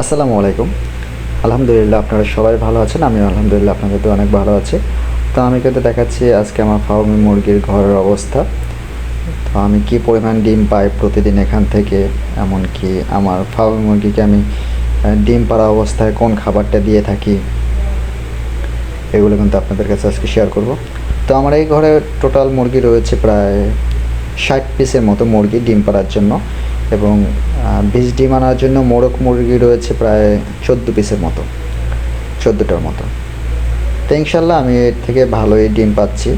আসসালামু আলাইকুম। আলহামদুলিল্লাহ আপনারা সবাই ভালো আছেন। আমিও আলহামদুলিল্লাহ আপনাদের তো অনেক ভালো আছি। তো আমি কিন্তু দেখাচ্ছি আজকে আমার ফার্মে মুরগির ঘরের অবস্থা। তো আমি কি পরিমাণ ডিম পাই প্রতিদিন এখান থেকে, এমনকি আমার ফার্মে মুরগিকে আমি ডিম পাড়া অবস্থায় কোন খাবারটা দিয়ে থাকি, এগুলো কিন্তু আপনাদের কাছে আজকে শেয়ার করব। তো আমার এই ঘরে টোটাল মুরগি রয়েছে প্রায় 60 পিসের মতো মুরগি ডিম পাড়ার জন্য, এবং 20 ডিম আনার জন্য মোরগ মুরগি রয়েছে প্রায় 14 পিসের মতো, 14টার মতো। তো ইনশাল্লাহ আমি এর থেকে ভালোই ডিম পাচ্ছি।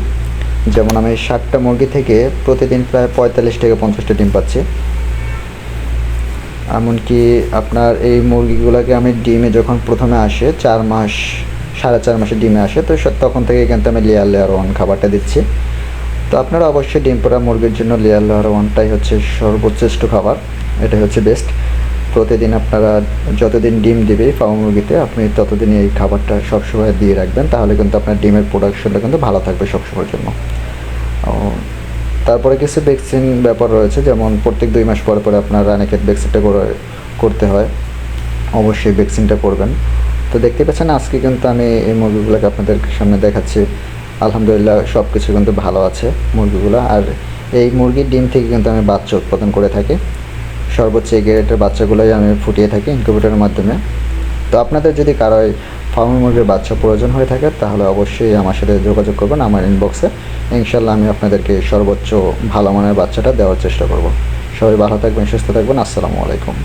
যেমন আমি 60টা মুরগি থেকে প্রতিদিন প্রায় 45 থেকে 50টা ডিম পাচ্ছি। এমনকি আপনার এই মুরগিগুলোকে আমি ডিমে যখন প্রথমে আসে 4 মাস, 4.5 মাসে ডিমে আসে, তো তখন থেকে কিন্তু আমি লেয়ার ওয়ান খাবারটা দিচ্ছি। তো আপনারা অবশ্যই ডিম পাড়া মুরগির জন্য লেয়ার ওয়ানটাই হচ্ছে সর্বশ্রেষ্ঠ খাবার, এটাই হচ্ছে বেস্ট। প্রতিদিন আপনারা যতদিন ডিম দিবে ফার্ম মুরগিতে, আপনি ততদিন এই খাবারটা সবসময় দিয়ে রাখবেন, তাহলে কিন্তু আপনার ডিমের প্রোডাকশনটা কিন্তু ভালো থাকবে সবসময়ের জন্য। তারপরে কিছু ভ্যাকসিন ব্যাপার রয়েছে, যেমন প্রত্যেক 2 মাস পরে পরে আপনার রানীক্ষেত ভ্যাকসিনটা করতে হয়, অবশ্যই ভ্যাকসিনটা করবেন। তো দেখতে পাচ্ছেন আজকে কিন্তু আমি এই মুরগিগুলোকে আপনাদের সামনে দেখাচ্ছি। আলহামদুলিল্লাহ সব কিছু কিন্তু ভালো আছে মুরগিগুলো। আর এই মুরগির ডিম থেকে কিন্তু আমি বাচ্চা উৎপাদন করে থাকি। সর্বোচ্চ এই গ্রেডের বাচ্চাগুলোই আমি ফুটিয়ে থাকি ইনকিউবেটরের মাধ্যমে। তো আপনাদের যদি কারো ফার্মি মুরগির বাচ্চা প্রয়োজন হয়ে থাকে, তাহলে অবশ্যই আমার সাথে যোগাযোগ করবেন আমার ইনবক্সে। ইনশাল্লাহ আমি আপনাদেরকে সর্বোচ্চ ভালো মানের বাচ্চাটা দেওয়ার চেষ্টা করব। সবাই ভালো থাকবেন, সুস্থ থাকবেন। আসসালামু আলাইকুম।